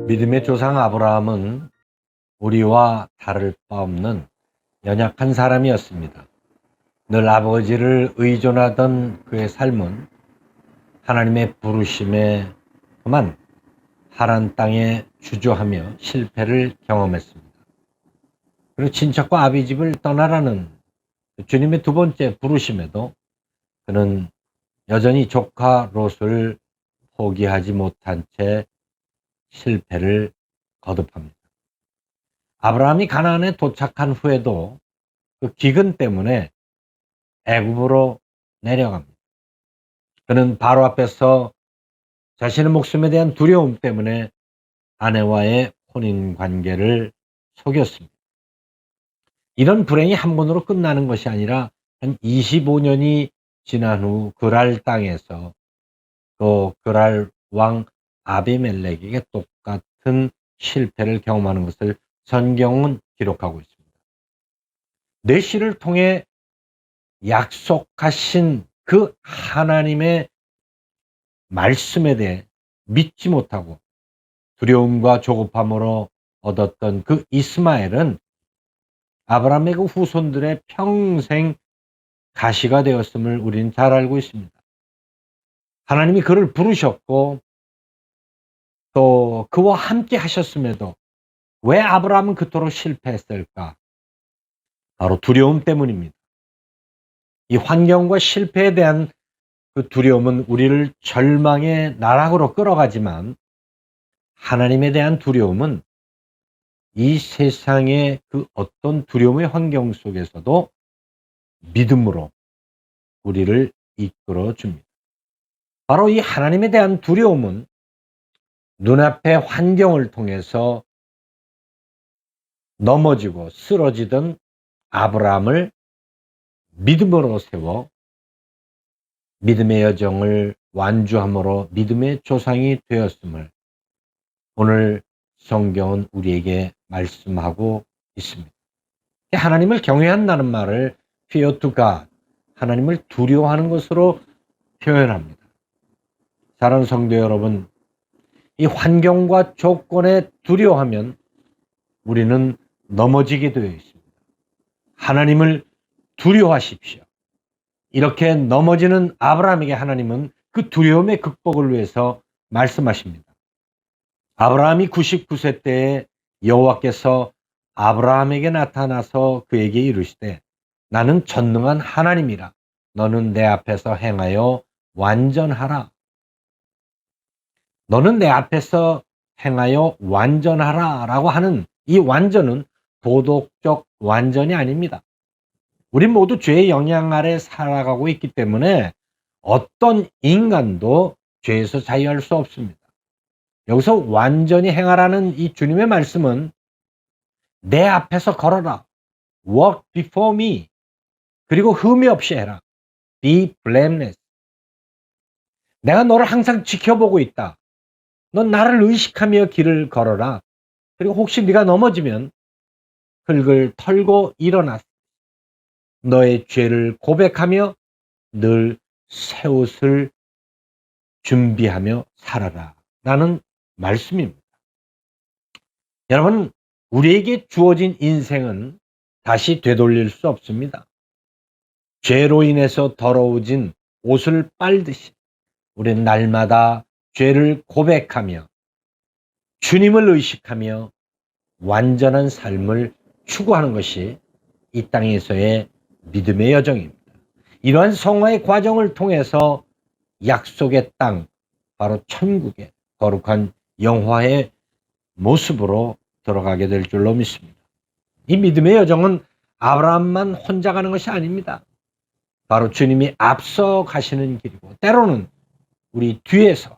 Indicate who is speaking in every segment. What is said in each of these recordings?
Speaker 1: 믿음의 조상 아브라함은 우리와 다를 바 없는 연약한 사람이었습니다. 늘 아버지를 의존하던 그의 삶은 하나님의 부르심에 그만 하란 땅에 주저하며 실패를 경험했습니다. 그리고 친척과 아비집을 떠나라는 주님의 두 번째 부르심에도 그는 여전히 조카 롯을 포기하지 못한 채 실패를 거듭합니다. 아브라함이 가나안에 도착한 후에도 그 기근 때문에 애굽으로 내려갑니다. 그는 바로 앞에서 자신의 목숨에 대한 두려움 때문에 아내와의 혼인 관계를 속였습니다. 이런 불행이 한 번으로 끝나는 것이 아니라 한 25년이 지난 후 그랄 땅에서 또 그랄 왕 아비멜렉에게 똑같은 실패를 경험하는 것을 성경은 기록하고 있습니다. 내시를 통해 약속하신 그 하나님의 말씀에 대해 믿지 못하고 두려움과 조급함으로 얻었던 그 이스마엘은 아브라함의 그 후손들의 평생 가시가 되었음을 우리는 잘 알고 있습니다. 하나님이 그를 부르셨고 또 그와 함께 하셨음에도 왜 아브라함은 그토록 실패했을까? 바로 두려움 때문입니다. 이 환경과 실패에 대한 그 두려움은 우리를 절망의 나락으로 끌어가지만 하나님에 대한 두려움은 이 세상의 그 어떤 두려움의 환경 속에서도 믿음으로 우리를 이끌어 줍니다. 바로 이 하나님에 대한 두려움은 눈앞의 환경을 통해서 넘어지고 쓰러지던 아브라함을 믿음으로 세워 믿음의 여정을 완주함으로 믿음의 조상이 되었음을 오늘 성경은 우리에게 말씀하고 있습니다. 하나님을 경외한다는 말을 fear to God, 하나님을 두려워하는 것으로 표현합니다. 사랑하는 성도 여러분, 이 환경과 조건에 두려워하면 우리는 넘어지게 되어 있습니다. 하나님을 두려워하십시오. 이렇게 넘어지는 아브라함에게 하나님은 그 두려움의 극복을 위해서 말씀하십니다. 아브라함이 99세 때에 여호와께서 아브라함에게 나타나서 그에게 이르시되 나는 전능한 하나님이라 너는 내 앞에서 행하여 완전하라. 너는 내 앞에서 행하여 완전하라 라고 하는 이 완전은 도덕적 완전이 아닙니다. 우리 모두 죄의 영향 아래 살아가고 있기 때문에 어떤 인간도 죄에서 자유할 수 없습니다. 여기서 완전히 행하라는 이 주님의 말씀은 내 앞에서 걸어라. Walk before me. 그리고 흠이 없이 해라. Be blameless. 내가 너를 항상 지켜보고 있다. 넌 나를 의식하며 길을 걸어라. 그리고 혹시 네가 넘어지면 흙을 털고 일어나 너의 죄를 고백하며 늘 새 옷을 준비하며 살아라 라는 말씀입니다. 여러분, 우리에게 주어진 인생은 다시 되돌릴 수 없습니다. 죄로 인해서 더러워진 옷을 빨듯이 우리는 날마다 죄를 고백하며 주님을 의식하며 완전한 삶을 추구하는 것이 이 땅에서의 믿음의 여정입니다. 이러한 성화의 과정을 통해서 약속의 땅, 바로 천국의 거룩한 영화의 모습으로 들어가게 될 줄로 믿습니다. 이 믿음의 여정은 아브라함만 혼자 가는 것이 아닙니다. 바로 주님이 앞서 가시는 길이고 때로는 우리 뒤에서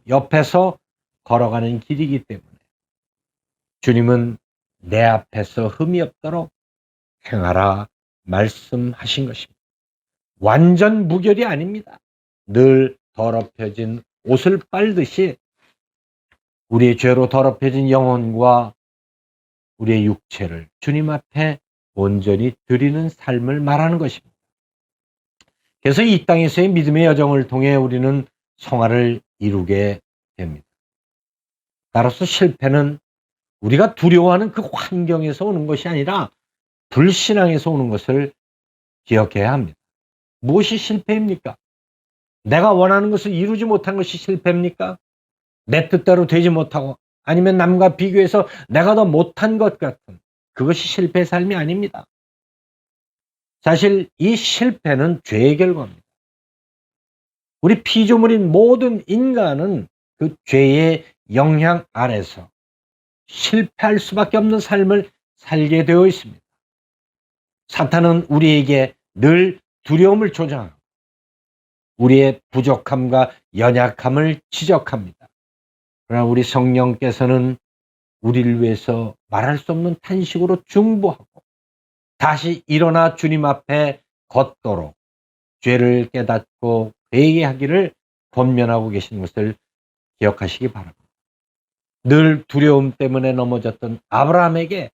Speaker 1: 옆에서 걸어가는 길이기 때문에 주님은 내 앞에서 흠이 없도록 행하라 말씀하신 것입니다. 완전 무결이 아닙니다. 늘 더럽혀진 옷을 빨듯이 우리의 죄로 더럽혀진 영혼과 우리의 육체를 주님 앞에 온전히 드리는 삶을 말하는 것입니다. 그래서 이 땅에서의 믿음의 여정을 통해 우리는 성화를 이루게 됩니다. 따라서 실패는 우리가 두려워하는 그 환경에서 오는 것이 아니라 불신앙에서 오는 것을 기억해야 합니다. 무엇이 실패입니까? 내가 원하는 것을 이루지 못한 것이 실패입니까? 내 뜻대로 되지 못하고 아니면 남과 비교해서 내가 더 못한 것 같은 그것이 실패의 삶이 아닙니다. 사실 이 실패는 죄의 결과입니다. 우리 피조물인 모든 인간은 그 죄의 영향 아래서 실패할 수밖에 없는 삶을 살게 되어 있습니다. 사탄은 우리에게 늘 두려움을 조장하고 우리의 부족함과 연약함을 지적합니다. 그러나 우리 성령께서는 우리를 위해서 말할 수 없는 탄식으로 중보하고 다시 일어나 주님 앞에 걷도록 죄를 깨닫고 회개하기를 권면하고 계신 것을 기억하시기 바랍니다. 늘 두려움 때문에 넘어졌던 아브라함에게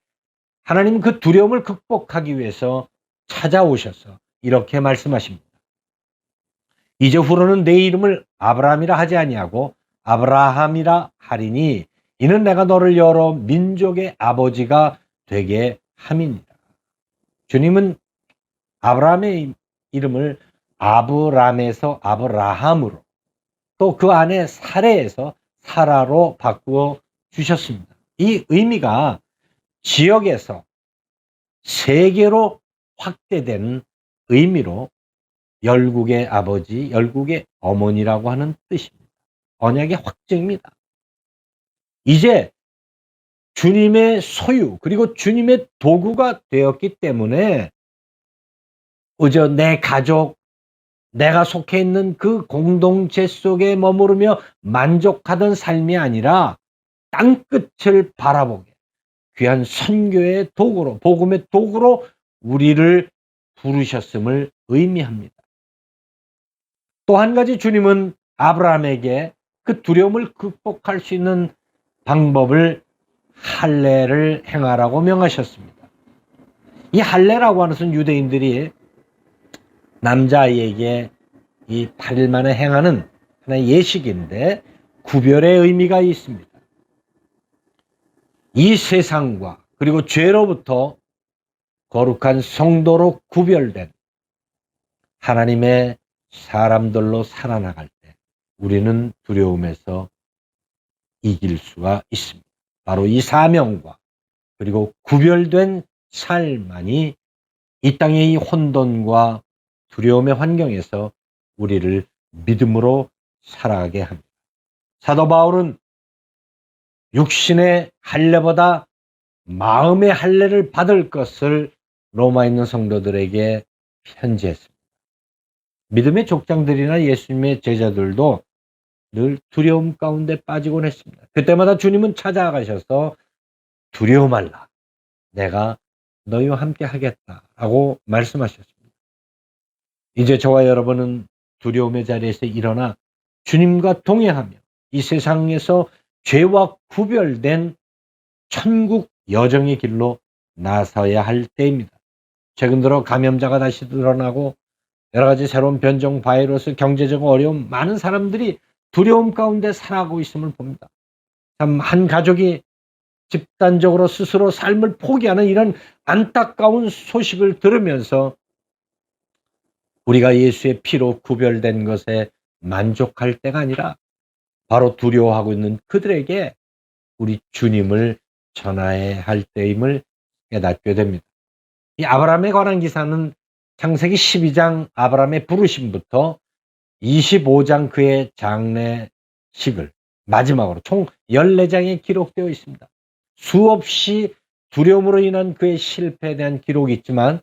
Speaker 1: 하나님은 그 두려움을 극복하기 위해서 찾아오셔서 이렇게 말씀하십니다. 이제후로는 내 이름을 아브라함이라 하지 아니하고 아브라함이라 하리니 이는 내가 너를 여러 민족의 아버지가 되게 함이니라. 주님은 아브라함의 이름을 아브람에서 아브라함으로 또 그 안에 사레에서 사라로 바꾸어 주셨습니다. 이 의미가 지역에서 세계로 확대된 의미로 열국의 아버지, 열국의 어머니라고 하는 뜻입니다. 언약의 확증입니다. 이제 주님의 소유 그리고 주님의 도구가 되었기 때문에 그저 내 가족, 내가 속해 있는 그 공동체 속에 머무르며 만족하던 삶이 아니라 땅끝을 바라보게 귀한 선교의 도구로, 복음의 도구로 우리를 부르셨음을 의미합니다. 또 한 가지 주님은 아브라함에게 그 두려움을 극복할 수 있는 방법을 할례를 행하라고 명하셨습니다. 이 할례라고 하는 것은 유대인들이 남자아이에게 이 8일 만에 행하는 하나의 예식인데 구별의 의미가 있습니다. 이 세상과 그리고 죄로부터 거룩한 성도로 구별된 하나님의 사람들로 살아나갈 때 우리는 두려움에서 이길 수가 있습니다. 바로 이 사명과 그리고 구별된 삶만이 이 땅의 이 혼돈과 두려움의 환경에서 우리를 믿음으로 살아가게 합니다. 사도 바울은 육신의 할례보다 마음의 할례를 받을 것을 로마에 있는 성도들에게 편지했습니다. 믿음의 족장들이나 예수님의 제자들도 늘 두려움 가운데 빠지곤 했습니다. 그때마다 주님은 찾아가셔서 두려워 말라. 내가 너희와 함께 하겠다라고 말씀하셨습니다. 이제 저와 여러분은 두려움의 자리에서 일어나 주님과 동행하며 이 세상에서 죄와 구별된 천국 여정의 길로 나서야 할 때입니다. 최근 들어 감염자가 다시 드러나고 여러 가지 새로운 변종 바이러스, 경제적 어려움, 많은 사람들이 두려움 가운데 살아가고 있음을 봅니다. 참 한 가족이 집단적으로 스스로 삶을 포기하는 이런 안타까운 소식을 들으면서 우리가 예수의 피로 구별된 것에 만족할 때가 아니라 바로 두려워하고 있는 그들에게 우리 주님을 전해야 할 때임을 깨닫게 됩니다. 이 아브라함에 관한 기사는 창세기 12장 아브라함의 부르심부터 25장 그의 장례식을 마지막으로 총 14장에 기록되어 있습니다. 수없이 두려움으로 인한 그의 실패에 대한 기록이 있지만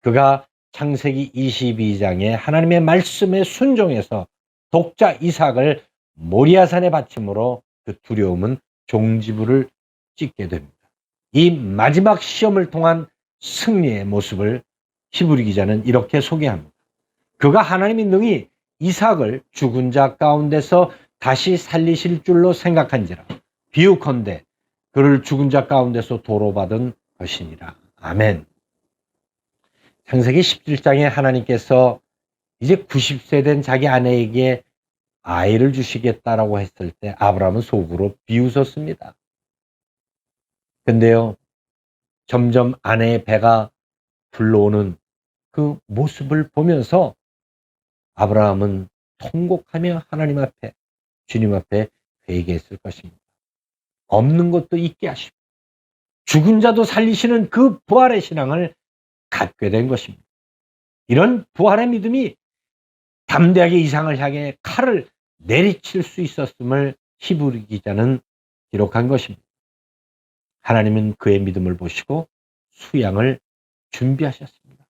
Speaker 1: 그가 창세기 22장에 하나님의 말씀에 순종해서 독자 이삭을 모리아산에 바침으로 그 두려움은 종지부를 찍게 됩니다. 이 마지막 시험을 통한 승리의 모습을 히브리 기자는 이렇게 소개합니다. 그가 하나님이 능히 이삭을 죽은 자 가운데서 다시 살리실 줄로 생각한지라. 비유컨대 그를 죽은 자 가운데서 도로받은 것이니라. 아멘. 창세기 17장에 하나님께서 이제 90세 된 자기 아내에게 아이를 주시겠다라고 했을 때 아브라함은 속으로 비웃었습니다. 근데요, 점점 아내의 배가 불러오는 그 모습을 보면서 아브라함은 통곡하며 하나님 앞에, 주님 앞에 회개했을 것입니다. 없는 것도 있게 하시고 죽은 자도 살리시는 그 부활의 신앙을 갖게 된 것입니다. 이런 부활의 믿음이 담대하게 이상을 향해 칼을 내리칠 수 있었음을 히브리 기자는 기록한 것입니다. 하나님은 그의 믿음을 보시고 수양을 준비하셨습니다.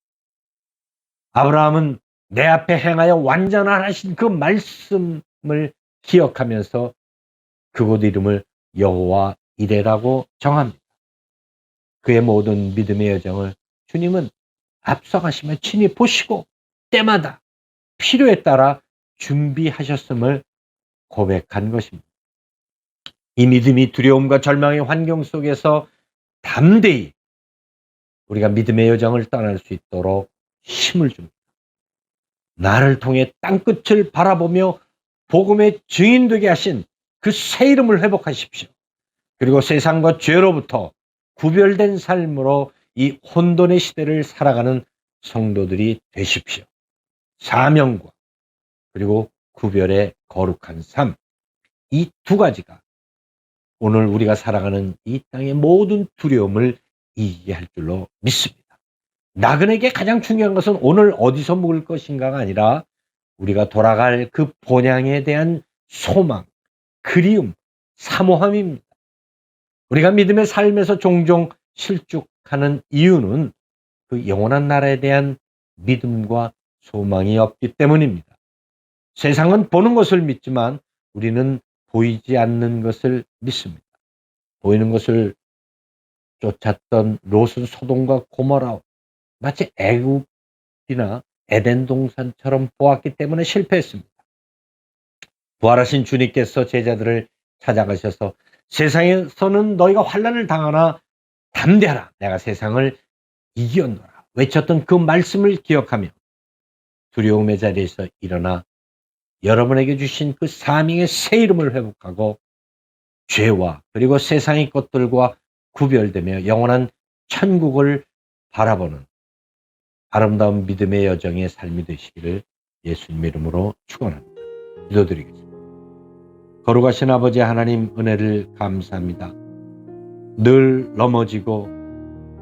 Speaker 1: 아브라함은 내 앞에 행하여 완전하신 그 말씀을 기억하면서 그곳 이름을 여호와 이레라고 정합니다. 그의 모든 믿음의 여정을 주님은 앞서가시며 친히 보시고 때마다 필요에 따라 준비하셨음을 고백한 것입니다. 이 믿음이 두려움과 절망의 환경 속에서 담대히 우리가 믿음의 여정을 떠날 수 있도록 힘을 줍니다. 나를 통해 땅끝을 바라보며 복음의 증인되게 하신 그 새 이름을 회복하십시오. 그리고 세상과 죄로부터 구별된 삶으로 이 혼돈의 시대를 살아가는 성도들이 되십시오. 사명과 그리고 구별의 거룩한 삶, 이 두 가지가 오늘 우리가 살아가는 이 땅의 모든 두려움을 이기게 할 줄로 믿습니다. 나그네에게 가장 중요한 것은 오늘 어디서 묵을 것인가가 아니라 우리가 돌아갈 그 본향에 대한 소망, 그리움, 사모함입니다. 우리가 믿음의 삶에서 종종 실족하는 이유는 그 영원한 나라에 대한 믿음과 소망이 없기 때문입니다. 세상은 보는 것을 믿지만 우리는 보이지 않는 것을 믿습니다. 보이는 것을 쫓았던 롯은 소돔과 고모라 마치 애굽이나 에덴 동산처럼 보았기 때문에 실패했습니다. 부활하신 주님께서 제자들을 찾아가셔서 세상에서는 너희가 환난을 당하나 담대하라, 내가 세상을 이겼노라 외쳤던 그 말씀을 기억하며 두려움의 자리에서 일어나 여러분에게 주신 그 사명의 새 이름을 회복하고 죄와 그리고 세상의 것들과 구별되며 영원한 천국을 바라보는 아름다운 믿음의 여정의 삶이 되시기를 예수님의 이름으로 축원합니다. 기도드리겠습니다. 거룩하신 아버지 하나님, 은혜를 감사합니다. 늘 넘어지고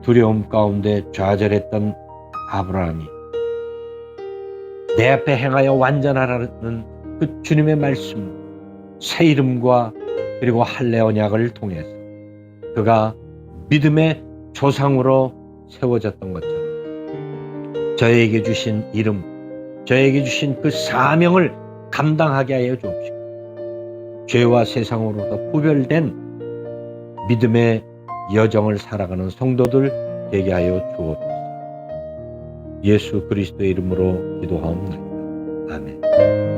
Speaker 1: 두려움 가운데 좌절했던 아브라함이 내 앞에 행하여 완전하라는 그 주님의 말씀, 새 이름과 그리고 할례 언약을 통해서 그가 믿음의 조상으로 세워졌던 것처럼 저에게 주신 이름, 저에게 주신 그 사명을 감당하게 하여 주옵시고 죄와 세상으로부터 구별된 믿음의 여정을 살아가는 성도들 되게 하여 주옵소서. 예수 그리스도의 이름으로 기도하옵나이다. 아멘.